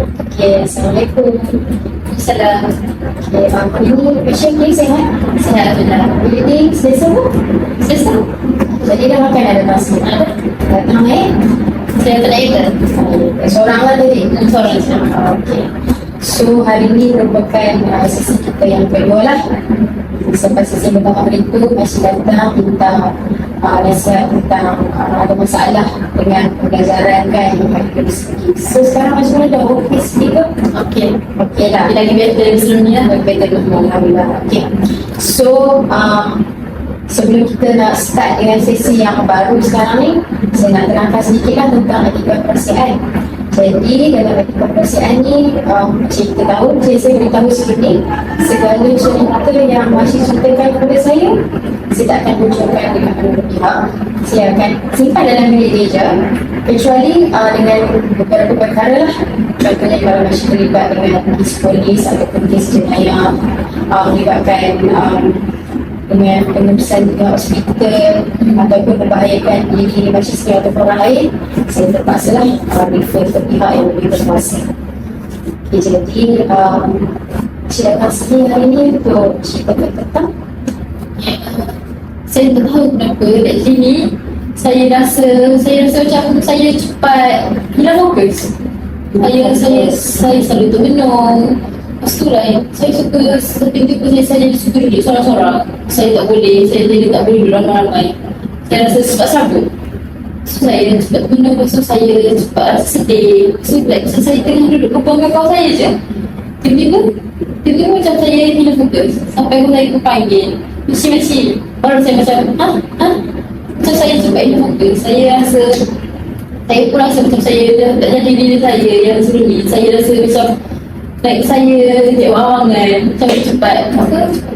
Okay, Assalamualaikum. Salam. Okay, hari ni pasien ni sihat? Sihat, Alhamdulillah. Hari ni selesa tak? Selesa. Jadi dah makan ada nasi? Ada. Datang Saya tak ada. Seorang lah tadi? Seorang je. Okay. So, hari ni merupakan sesi kita yang kedua lah. Sampai sesi pertama hari tu masih datang minta nasihat tentang ada masalah dengan pengajaran kan dari segi. So sekarang macam mana dah okey sikit ke? Okey lah. Lagi better dari sebelumnya. Lagi better dari Alhamdulillah. Okey. So sebelum kita nak start dengan sesi yang baru sekarang ni, saya nak terangkan sedikit lah tentang etika persiapan. Jadi dalam etika persiapan ni, macam kita tahu, saya beritahu sebelum ni, segala cerita yang masih ceritakan kepada saya tak akan bocorkan dengan kedua pihak. Saya akan simpan dalam bilik dia je, kecuali dengan beberapa perkara lah. Contohnya kalau masih terlibat dengan polis ataupun kes jenayah, melibatkan dengan penebusan di hospital ataupun membahayakan diri masyarakat atau orang lain, saya terpaksa lah refer ke pihak yang lebih berkuasa. Okay, jadi saya datang sini hari ni untuk ceritakan tentang saya tak tahu kenapa kat sini saya rasa macam saya cepat hilang fokus. Saya selalu termenung. Lepas tu lah, saya suka tiba-tiba saya suka duduk sorang-sorang. Saya tak boleh duduk ramai-ramai. Saya rasa cepat sabut. So saya cepat termenung, lepas tu saya cepat rasa sedih. So saya tengah duduk berbual dengan kawan saya je. Tiba-tiba macam saya hilang fokus. Sampai saya panggil Makcik, baru saya macam macam saya cepat hilang fokus. Saya pun rasa macam saya tak jadi diri saya yang sebelum ni. Saya rasa macam saya jawab awangan, macam cepat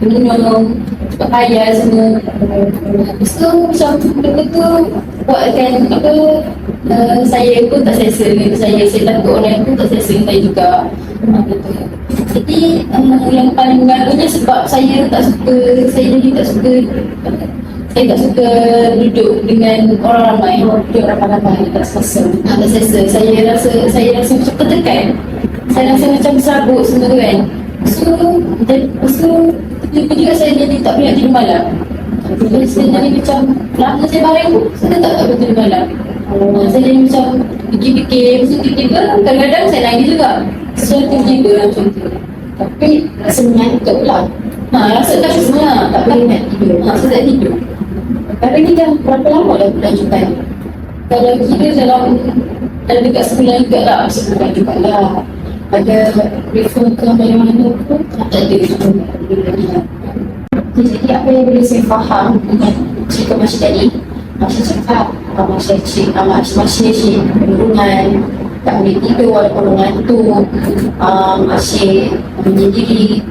menung, cepat payah semua. Lepas tu macam benda tu buatkan saya pun tak selesa dengan saya takut orang pun tak selesa dengan saya juga. Jadi yang paling mengaruhnya sebab saya tak suka duduk dengan orang ramai, tak selesa. Saya rasa macam tertekan. Saya rasa macam serabut semua kan. Lepas tu tiba-tiba saya jadi tak boleh tidur malam. Saya jadi macam lama saya baring pun saya tak boleh tidur malam. Saya jadi macam fikir-fikir. Lepas tu tiba-tiba kadang-kadang saya nangis juga. Saya tiba-tiba macam tu. Tapi rasa mengantuk lah. Rasa tak semua tak boleh nak tidur. Saya tak tidur. Hari ni dah berapa lama dah berlanjutan? Kalau kira dalam dekat sebulan juga lah. Sebulan juga lah. Ada refer ke mana-mana pun tak ada. Jadi apa yang boleh saya faham dengan cerita Masya tadi, Masya cakap Masya penurunan, tak boleh tidur walaupun mengantuk, Masya menyendiri,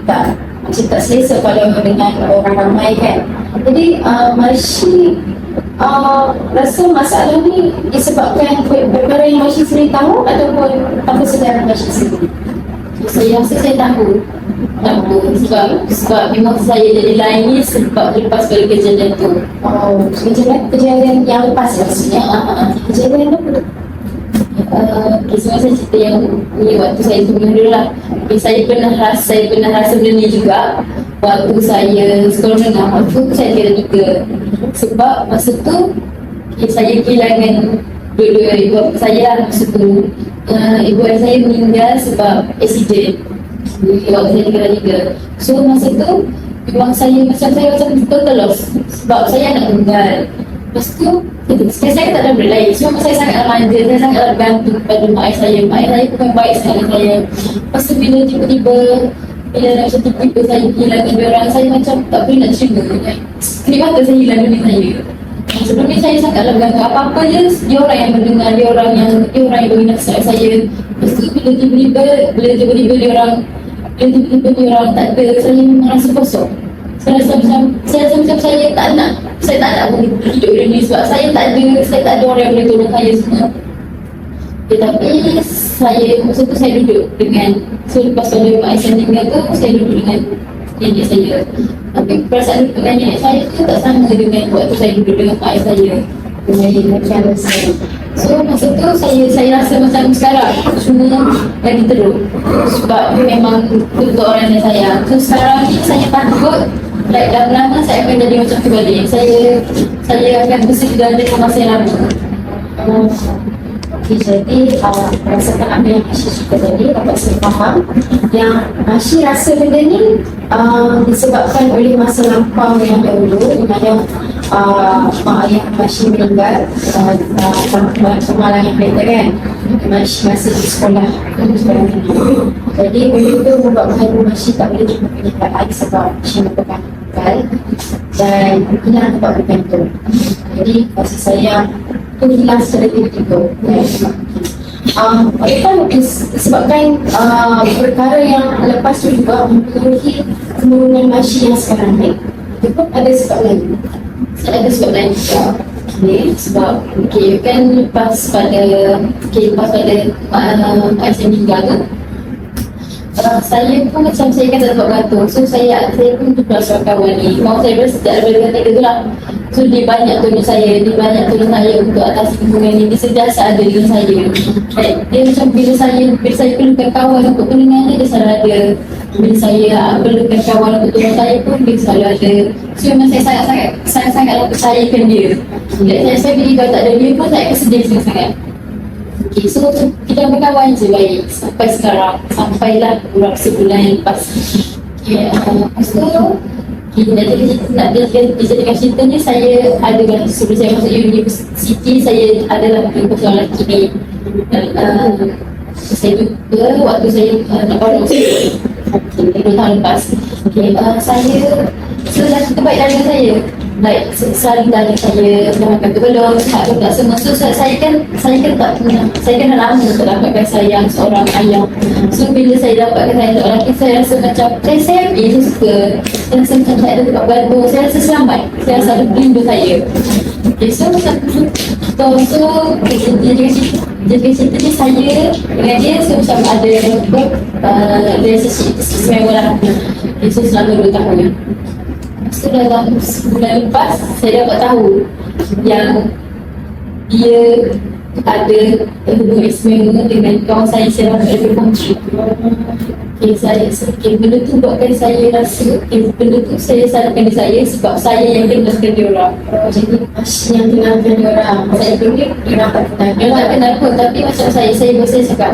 Masya tak selesa kalau dengan orang ramai kan. Jadi Masya rasa masalah ni disebabkan perkara yang Masya sendiri tahu ataupun tanpa sedar Masya sendiri? Saya rasa saya tahu sebab memang saya jadi lain ni sebab lepas pada kejadian tu. Kejadian yang lepas maksudnya? Kejadian apa tu? Semua saya cerita yang ni waktu saya sebelum dulu lah. Saya pernah rasa benda ni juga waktu saya sekolah menengah. Waktu saya kira 3. Sebab masa tu saya kehilangan dua-dua ibu bapa saya lah. Masa tu ibu ayah saya meninggal sebab accident waktu saya kira 3. So masa tu memang saya macam total loss sebab saya anak tunggal. Lepas tu saya tak ada benda lain. Cuma saya sangat manja, saya sangat bergantung kepada mak ayah saya. Mak ayah saya pun baik sangat dengan saya. Lepas tu bila tiba-tiba saya hilangkan dia orang, saya macam tak boleh nak terima. Kelip mata saya hilang dunia saya. Sebelum ni saya sangatlah bergantung apa-apa je, dia orang yang mendengar, dia orang yang beri nasihat saya. Lepas tu bila tiba-tiba dia orang tak ada, saya merasa kosong. Saya rasa macam saya tak nak hidup dunia sebab saya tak ada orang yang boleh tolong saya semua. Tapi masa tu saya duduk dengan, lepas pada mak saya meninggal tu, saya duduk dengan nenek saya. Tapi perasaan duduk dengan nenek saya tu tak sama dengan waktu saya duduk dengan mak saya. Macam So masa tu saya rasa macam sekarang semua lagi teruk sebab memang untuk orang yang sayang. So sekarang ni saya takut like lama-lama saya akan jadi macam tu balik. Saya akan bersedia dengan masa yang lama. Okay, jadi berdasarkan apa yang Asyik suka tadi, dapat saya faham yang Asyik rasa benda ni disebabkan oleh masa lampau yang dahulu di mana mak ayah Asyik meninggal kemalangan kereta kan, Asyik masih di sekolah ni. Jadi benda tu membuatkan Asyik tak boleh jumpa kenyataan sebab Asyik merupakan meninggal dan hilang tempat bergantung. Jadi kasih sayang tu hilang secara tiba-tiba. Disebabkan perkara yang lepas tu juga mempengaruhi kenurunan Asyik yang sekarang ni. Itu pun ada sebab lain. Ada sebab lain juga. Sebab kan lepas pada Asyik meninggal tu, saya pun macam saya kan tak dapat gantung. So saya pun tukar surat kawan ni. Mau saya berasa tak ada kata tu lah. So dia banyak tolong saya untuk atasi hubungan ni. Dia sentiasa ada dengan saya. Dia macam bila saya perlukan kawan untuk tolongan dia selalu ada. Bila saya perlukan kawan untuk tolong saya pun dia selalu ada. So memang saya sangat percayakan dia. Saya bila tak ada dia pun saya kesedih sangat. Okay, so kita berkawan je baik sampai sekarang, sampailah kurang sebulan lepas. Nak dijadikan cerita ni, saya adalah sebelum saya masuk universiti, saya adalah perempuan lelaki ni. Saya jumpa waktu saya baru usia 2 tahun lepas. Saya lelaki terbaik dalam saya. Like selalu dari saya makan tu belum, tak semua. So saya kan tak pernah, saya kan dah lama untuk dapatkan sayang seorang ayah. So bila saya dapatkan sayang seorang lelaki, saya rasa macam saya happy, saya suka. Saya rasa macam saya ada tempat bantu, saya rasa selamat, saya rasa ada pelindung saya. Okay, so macam tu. So jadi cerita ni saya dengan dia, so macam ada relationship istimewa lah. Okay, so selama 2 tahun. Setelah sebulan lepas, saya dapat tahu yang dia ada hubungan istimewa dengan kawan saya dapat lebih country. Benda tu buatkan saya rasa benda tu saya salahkan diri saya sebab saya yang kenalkan dia orang. Jadi Asyik yang kenalkan dia orang. Saya fikir dia orang tak kenal. Dia tak kenal pun, tapi macam saya cakap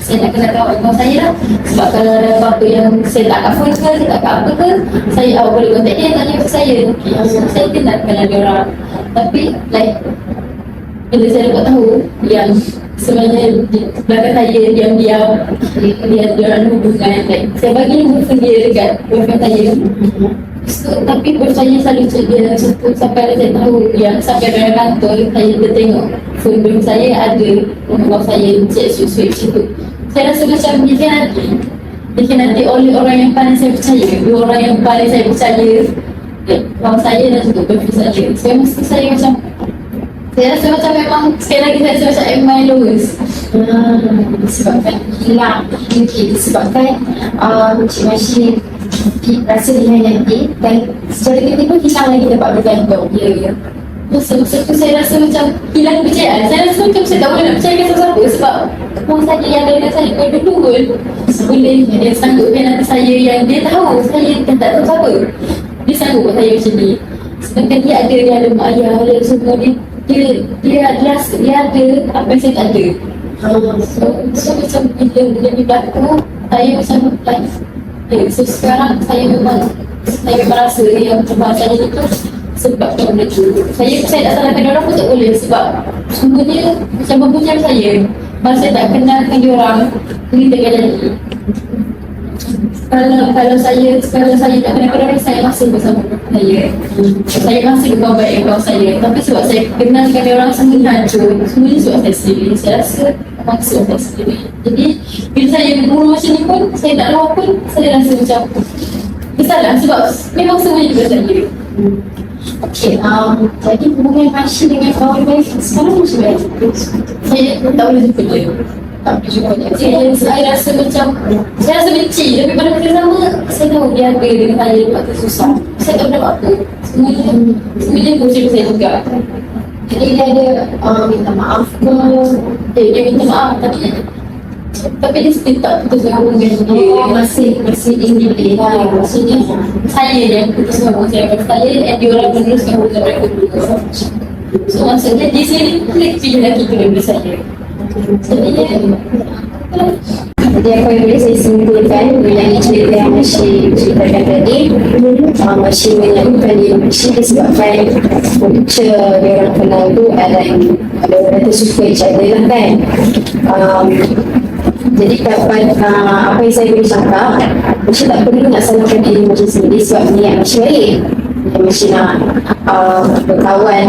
saya nak kenal kawan saya lah. Sebab kalau ada apa-apa yang saya tak kat phone ke, saya tak kat apa ke, saya boleh kontak dia, tanya ke saya. Saya kenal dia orang. Tapi like bila saya dapat tahu yang sebenarnya di belakang saya diam-diam dia ada hubungan, like saya bagi hubungan dia dekat boyfriend saya. So, tapi boyfriend saya selalu dia sampai saya tahu yang sampai dari kantor dia tengok phone boyfriend saya ada nombor saya chat sweet situ. Saya rasa macam nanti oleh orang yang paling saya percaya, 2 orang yang paling saya percaya, kawan saya dan juga boyfriend saya. Saya macam saya rasa macam memang sekali lagi saya rasa macam at my lowest. Disebabkan hilang, disebabkan Cik Asyik rasa dihianati dan secara tiba-tiba hilang lagi tempat bergantung. Ya. Masa tu saya rasa macam hilang kepercayaan. Saya rasa macam saya tak boleh nak percayakan siapa-siapa sebab kawan saya yang ada dengan saya dulu pun boleh dia sanggup nanti saya yang dia tahu saya kan tak tahu siapa. Dia sanggup buat saya macam ni. Sedangkan dia ada mak ayah, dia semua dia ada apa yang saya tak ada. So macam bila dia berlaku, saya macam so sekarang saya memang rasa yang bahasa saya itu sebab benda tu. Saya tak salahkan orang pun tak boleh sebab semuanya macam mempunyai saya. Masa saya tak kenalkan dia orang, ini tak jadi. Kalau saya tak kenal orang, saya masih bersama saya. Saya masih berkawan baik dengan kawan saya. Tapi sebab saya kenalkan dia orang, semuanya hancur. Semuanya sebab saya sendiri. Saya rasa memang sebab saya sendiri. Jadi bila saya berguru macam ni pun, saya tak lawa pun, saya rasa macam bersalah sebab memang semuanya juga saya. Okay, jadi hubungan Asyik dengan kawan baik sekarang macam mana? Saya tak boleh jumpa dia. Saya rasa macam saya rasa benci, tapi pada masa sama saya tahu dia ada dengan saya waktu susah. Saya tak boleh buat apa. Semuanya pusing saya juga. Jadi dia ada minta maaf ke, dia minta maaf tapi dia still tak putus hubungan dia. Masih ingin lah. Maksudnya saya yang putus hubungan saya dan dia orang meneruskan hubungan mereka dulu. So maksudnya di sini fleksi lelaki tu dengan saya. Jadi apa yang boleh saya simpulkan mengenai cerita yang Masih ceritakan tadi, Masih menyebutkan dia Masih disebabkan punca dia orang kenal tu ada orang tu suka each other lah kan. Jadi apa yang saya boleh cakap, Masih tak perlu nak salahkan diri Masih sendiri sebab niat Masih baik. Masih nak berkawan,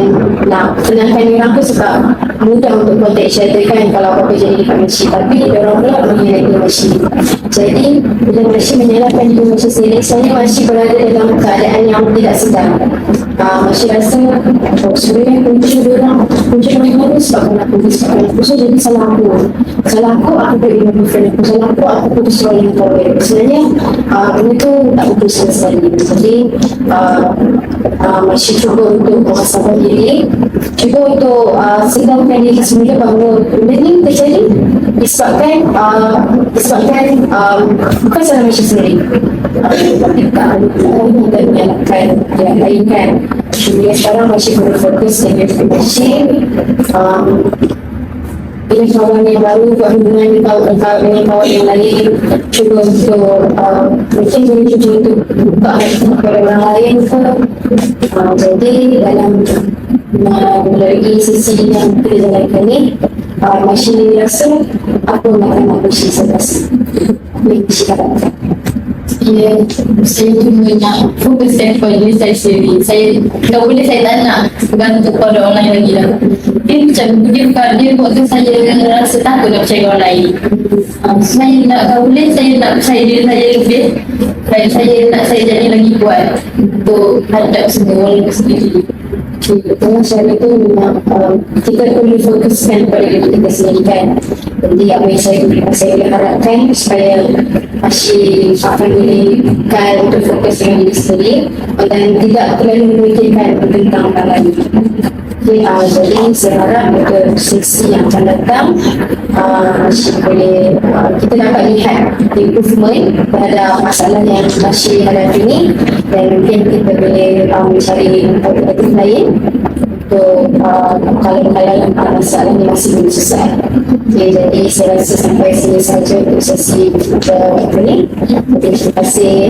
nak tenangkan orang tu sebab mudah untuk contact each other kan kalau apa-apa jadi dekat Masih, tapi orang pula menyalahkan Masih. Jadi bila Masih menyalahkan diri Masih sendiri, saya masih berada dalam keadaan yang tidak sedang. Masih rasa sebenarnya punca orang sebab aku so jadi salah aku beri boyfriend aku, salah aku putus dengan kawan. Sebenarnya benda tu tak putus sama sekali. Jadi Masih cuba untuk muhasabah diri, cuba untuk sedarkan diri sendiri bahawa benda ni terjadi disebabkan bukan salah Masih sendiri, tapi kita menyalahkan yang lain kan. Jadi sekarang Masih berfokus dengan Masih dengan kawan yang baru, buat hubungan dengan kawan yang lain, cuba untuk mungkin boleh cuba untuk buka hati kepada orang lain ke. Jadi dalam melalui sisi yang kita jalankan ni, Masih rasa apa nak Masih saya rasa Masih katakan saya cuma nak fokuskan pada diri saya sendiri. Kalau boleh saya tak nak bantu pada orang lain lagi lah. Dia buatkan saya rasa takut nak percaya orang lain. Kalau boleh saya nak percaya diri saya lebih, saya nak saya jadi lagi kuat untuk hadap semua orang sendiri. Betul, saya itu memang kita perlu fokuskan pada diri kita sendiri kan. Jadi apa yang saya harapkan supaya Masih akan bolehkan untuk fokus dengan diri sendiri dan tidak terlalu memikirkan tentang orang lain. Jadi saya harap untuk sesi yang akan datang Masih boleh kita dapat lihat improvement terhadap masalah yang Masih hadapi ini, dan mungkin kita boleh mencari alternatif lain untuk kalau masalah ini masih belum selesai. Jadi saya rasa sampai sini saja untuk sesi kita ini. Terima kasih